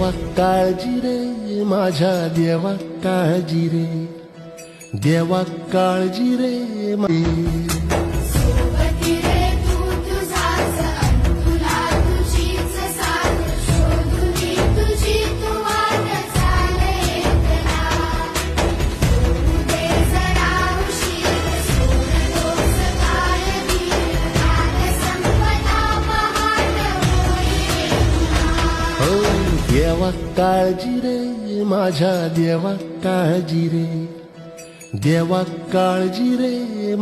देवा काळजी रे माझ्या देवा काळजी रे, देवा काळजी रे सोबती रे तू तुझाच तुला तुझीच साथ शोधुनी तुझी तू वाट चाले एकला दे जरा उशीर सोडतोस काय वीर काल संपदा पहाट होईल हो देवा काळजी रे माझ्या देवा काळजी रे, देवा काळजी रे